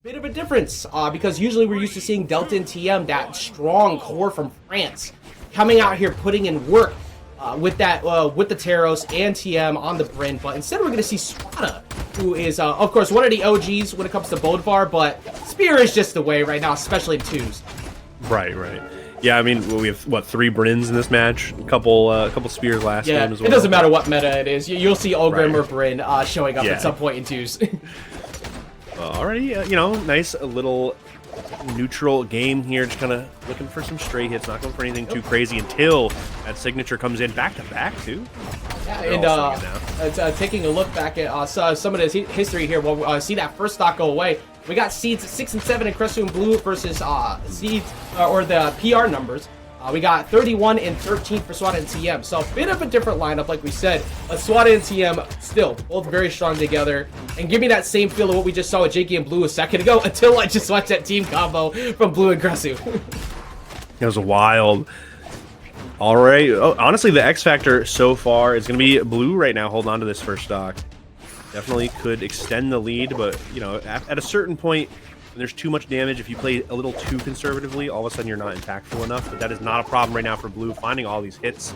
Bit of a difference because usually we're used to seeing Delta and TM, that strong core from France, coming out here putting in work with the Taros and TM on the Bryn. But instead we're going to see Swata, who is of course one of the OGs when it comes to Bodvar, but Spear is just the way right now, especially in twos. Right. Yeah, I mean, we have, what, 3 Bryns in this match? A couple Spears last game as well. It doesn't matter what meta it is. You'll see Ogrim or Bryn showing up at some point in twos. Already, nice little neutral game here. Just kind of looking for some stray hits, not going for anything too crazy until that signature comes in back-to-back, too. Yeah, and taking a look back at some of this history here, we'll see that first stock go away. We got seeds 6 and 7 in Kresuu and Blue versus seeds or the PR numbers. We got 31 and 13 for Swata and TM. So a bit of a different lineup, like we said. But Swata and TM still both very strong together. And give me that same feel of what we just saw with Jakey and Blue a second ago until I just watched that team combo from Blue and Kresuu. It was wild. All right. Oh, honestly, the X factor so far is going to be Blue right now holding on to this first stock. Definitely could extend the lead, but, at a certain point, when there's too much damage, if you play a little too conservatively, all of a sudden you're not impactful enough. But that is not a problem right now for Blue, finding all these hits.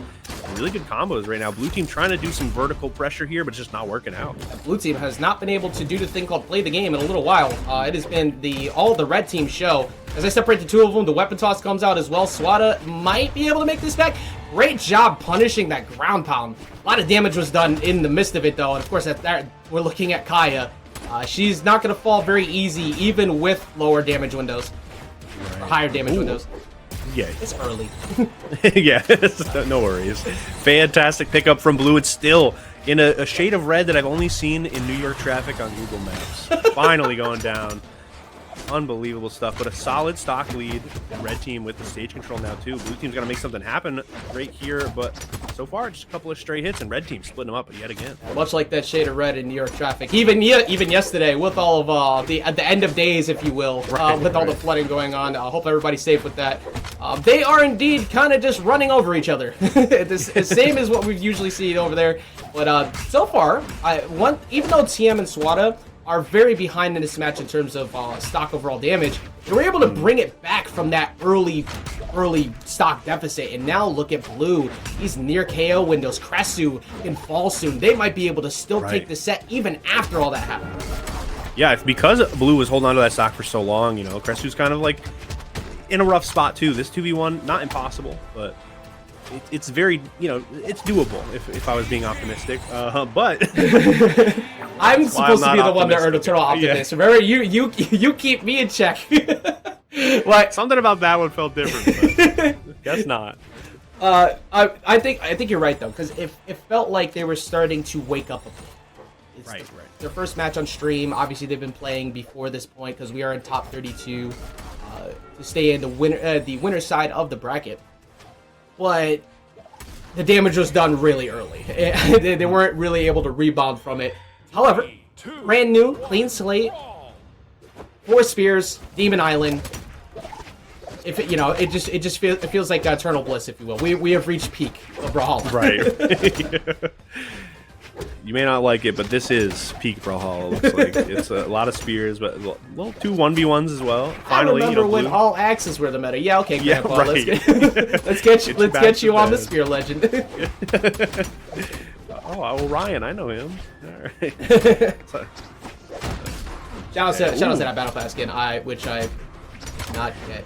Really good combos right now. Blue team trying to do some vertical pressure here, but it's just not working out. Blue team has not been able to do the thing called play the game in a little while. It has been all the red team show. As I separate the two of them, the weapon toss comes out as well. Swata might be able to make this back. Great job punishing that ground pound. A lot of damage was done in the midst of it, though. And of course, we're looking at Kaya. She's not going to fall very easy, even with lower damage windows. Right. Or higher damage windows. Yeah. It's early. Yeah, no worries. Fantastic pickup from Blue. It's still in a shade of red that I've only seen in New York traffic on Google Maps. Finally going down. Unbelievable stuff, but a solid stock lead. Red team with the stage control now too. Blue team's got to make something happen right here, but so far just a couple of stray hits and red team splitting them up yet again. Much like that shade of red in New York traffic. Even yesterday with all of the end of days, if you will, with all the flooding going on. I hope everybody's safe with that. They are indeed kind of just running over each other. The same as what we usually see over there. But so far, even though TM and Swata are very behind in this match in terms of stock overall damage, they were able to bring it back from that early stock deficit. And now look at Blue. He's near KO windows. Kresuu can fall soon. They might be able to still take the set even after all that happened. Yeah, it's because Blue was holding on to that stock for so long. Kresuu's kind of like in a rough spot too. This 2v1, not impossible, but it's very, it's doable if I was being optimistic. But I'm supposed to be the one to earn eternal optimism. Yeah. Remember, you keep me in check. Like something about that one felt different. But guess not. I think you're right though, because it felt like they were starting to wake up a bit. Right. Their first match on stream. Obviously, they've been playing before this point because we are in top 32 to stay in the winner side of the bracket. But the damage was done really early. They weren't really able to rebound from it. However, brand new, clean slate, 4 spears, Demon Island. It feels like eternal bliss, if you will. We have reached peak of Brawlhalla. Right. You may not like it, but this is peak Brawlhalla. Looks like it's a lot of spears, but well, 2 1v1s as well. Finally, I remember when all axes were the meta. Yeah, okay, Grandpa. Let's get you on the spear legend. Oh, Ryan, I know him. All right. Shout out to that Battle Pass skin, which I not yet.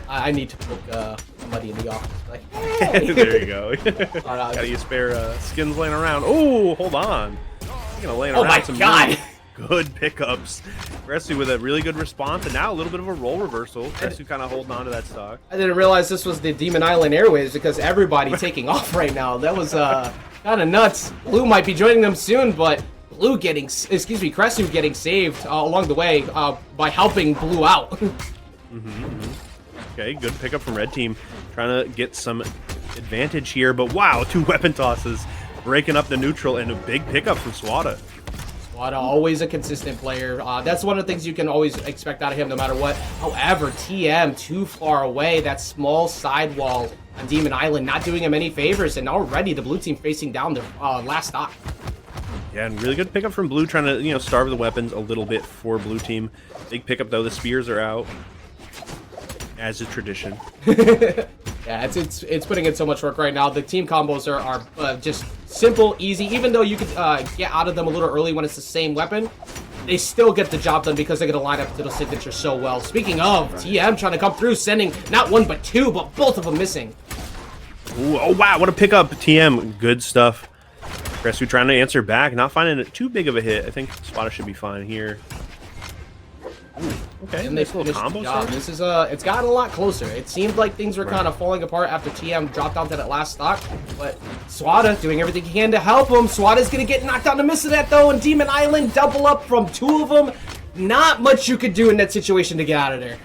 I need to poke somebody in the office. Like, hey! There you go. Got any spare skins laying around? Oh, hold on. You're gonna lay around my some God. Really good pickups. Kresuu with a really good response, and now a little bit of a role reversal. Kresuu kind of holding on to that stock. I didn't realize this was the Demon Island Airways because everybody taking off right now. That was kind of nuts. Blue might be joining them soon, but Kresuu getting saved along the way by helping Blue out. Okay, good pickup from Red Team. Trying to get some advantage here, but wow, 2 weapon tosses. Breaking up the neutral and a big pickup from Swata. Swata, always a consistent player. That's one of the things you can always expect out of him no matter what. However, TM too far away. That small sidewall on Demon Island not doing him any favors, and already the blue team facing down their last stock. Yeah, and really good pickup from blue, trying to, you know, starve the weapons a little bit for blue team. Big pickup, though. The spears are out, as is tradition. Yeah, it's putting in so much work right now. The team combos are just simple, easy. Even though you could get out of them a little early when it's the same weapon, they still get the job done because they're going to line up to the signature so well. Speaking of, TM trying to come through, sending not one but two, but both of them missing. Ooh, oh, wow, what a pickup. TM, good stuff. Kresuu trying to answer back, not finding it too big of a hit. I think Swata should be fine here. Ooh, okay, And they nice little combo. This is it's gotten a lot closer. It seemed like things were kind of falling apart after TM dropped down to that last stock, but Swata doing everything he can to help him. Swata's gonna get knocked down to miss of that though, and Demon Island double up from two of them. Not much you could do in that situation to get out of there.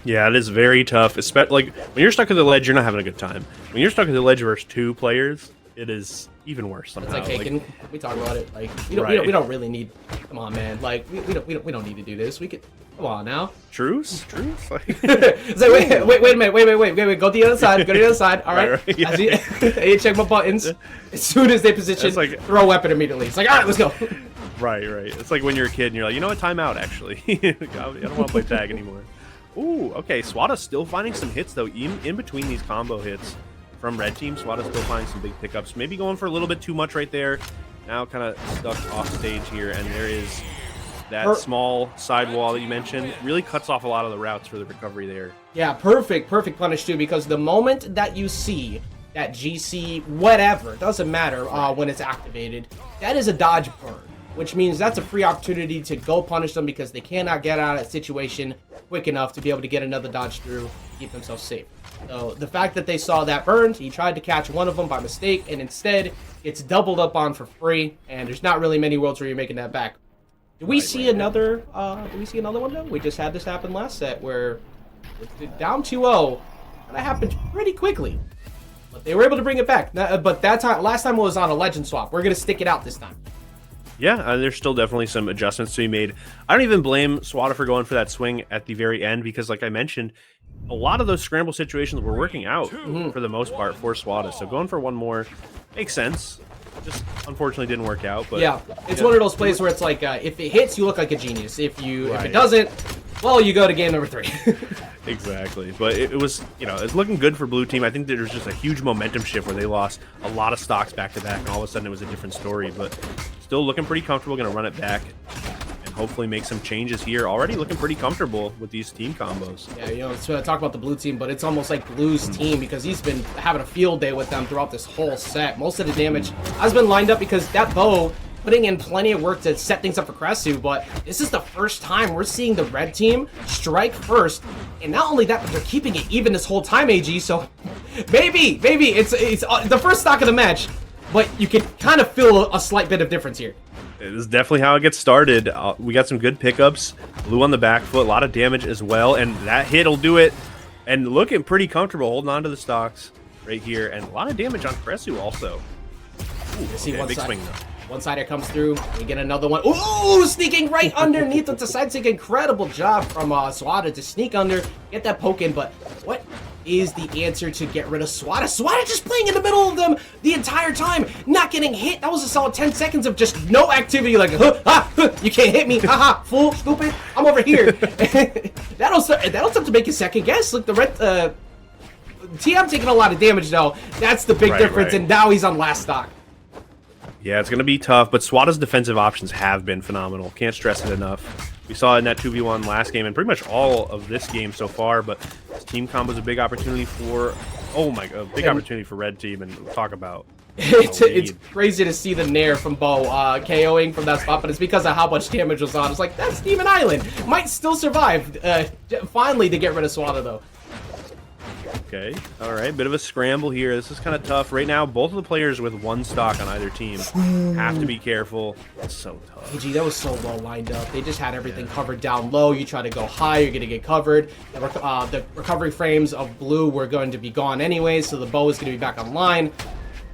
Yeah, it is very tough. Especially like when you're stuck at the ledge, you're not having a good time. When you're stuck at the ledge versus two players, it is even worse somehow. It's like, hey, can we talk about it? Like, we don't really need. Come on, man. Like, we don't need to do this. We could. Come on now. Truce. Like, it's like, wait a minute. Wait. Go to the other side. Go to the other side. All right. Right, yeah. Hey, check my buttons. As soon as they position, like, throw a weapon immediately. It's like, all right, let's go. Right. It's like when you're a kid and you're like, you know what, time out. Actually, I don't want to play tag anymore. Ooh, okay. Swata's still finding some hits though, even in between these combo hits. From red team, Swata's still finding some big pickups. Maybe going for a little bit too much right there. Now kind of stuck off stage here, and there is that small side wall that you mentioned. Really cuts off a lot of the routes for the recovery there. Yeah, perfect punish too, because the moment that you see that GC, whatever, doesn't matter when it's activated, that is a dodge burn, which means that's a free opportunity to go punish them because they cannot get out of that situation quick enough to be able to get another dodge through to keep themselves safe. So the fact that they saw that burned, he tried to catch one of them by mistake, and instead it's doubled up on for free, and there's not really many worlds where you're making that back. Do we see another one though? We just had this happen last set where down 2-0, and that happened pretty quickly. But they were able to bring it back. But that time, last time it was on a legend swap. We're gonna stick it out this time. Yeah, there's still definitely some adjustments to be made. I don't even blame Swata for going for that swing at the very end because, like I mentioned, a lot of those scramble situations were working out for the most part for Swata. So going for one more makes sense. Just unfortunately didn't work out. But yeah, it's one of those plays where it's like if it hits, you look like a genius. If it doesn't, well, you go to game number 3. Exactly. But it was, you know, it's looking good for blue team. I think there's just a huge momentum shift where they lost a lot of stocks back to back, and all of a sudden it was a different story. But still looking pretty comfortable. Going to run it back and hopefully make some changes here. Already looking pretty comfortable with these team combos. Yeah, you know, let's talk about the blue team, but it's almost like Blue's team because he's been having a field day with them throughout this whole set. Most of the damage has been lined up because that bow putting in plenty of work to set things up for Kresuu, but this is the first time we're seeing the red team strike first, and not only that, but they're keeping it even this whole time, AG, so maybe it's the first stock of the match, but you can kind of feel a slight bit of difference here. It is definitely how it gets started. We got some good pickups. Blue on the back foot, a lot of damage as well, and that hit will do it. And looking pretty comfortable, holding on to the stocks right here, and a lot of damage on Kresuu also. Ooh, see okay, big swing though. One sider comes through, we get another one. Ooh, sneaking right underneath with the side stick. Incredible job from Swata to sneak under, get that poke in, but what is the answer to get rid of Swata? Swata just playing in the middle of them the entire time, not getting hit. That was a solid 10 seconds of just no activity, like, you can't hit me, haha, fool, stupid, I'm over here. That'll start to make a second guess. Look, the red, TM taking a lot of damage though. That's the big difference, and now he's on last stock. Yeah, it's going to be tough, but Swata's defensive options have been phenomenal. Can't stress it enough. We saw it in that 2v1 last game, and pretty much all of this game so far, but this team combo is a big opportunity for, opportunity for red team, and we'll talk about. It's crazy to see the nair from Bo KOing from that spot, but it's because of how much damage was on. It's like, that's Demon Island. Might still survive, finally, to get rid of Swata, though. Okay, all right, bit of a scramble here. This is kind of tough. Right now, both of the players with one stock on either team have to be careful. It's so tough. AG, that was so well lined up. They just had everything covered down low. You try to go high, you're going to get covered. The recovery frames of blue were going to be gone anyway, so the bow is going to be back online.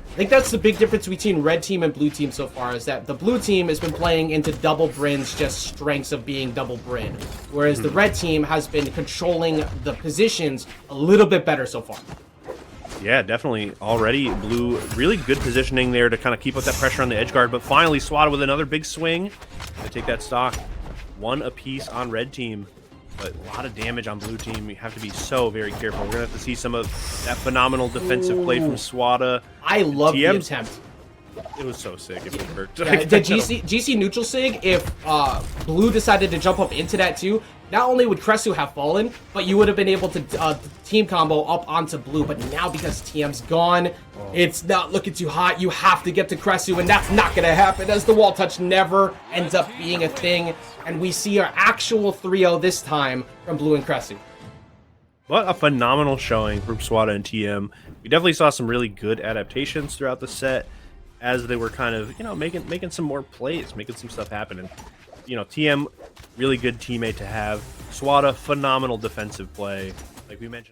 I think that's the big difference between red team and blue team so far, is that the blue team has been playing into double Brin's just strengths of being double Brin, whereas the red team has been controlling the positions a little bit better so far. Yeah, definitely. Already, Blue really good positioning there to kind of keep up that pressure on the edge guard, but finally Swata with another big swing to take that stock. One apiece on red team, but a lot of damage on blue team. You have to be so very careful. We're going to have to see some of that phenomenal defensive play from Swata. I love the TM attempt. It was so sick if it worked. Yeah, the GC neutral sig, if Blue decided to jump up into that too, not only would Kresuu have fallen, but you would have been able to team combo up onto Blue. But now because TM's gone, it's not looking too hot. You have to get to Kresuu, and that's not going to happen as the wall touch never ends up being a thing. And we see our actual 3-0 this time from Blue and Kresuu. What a phenomenal showing from Swata and TM. We definitely saw some really good adaptations throughout the set, as they were kind of, you know, making some more plays, making some stuff happen. And, you know, TM, really good teammate to have. Swata, phenomenal defensive play, like we mentioned.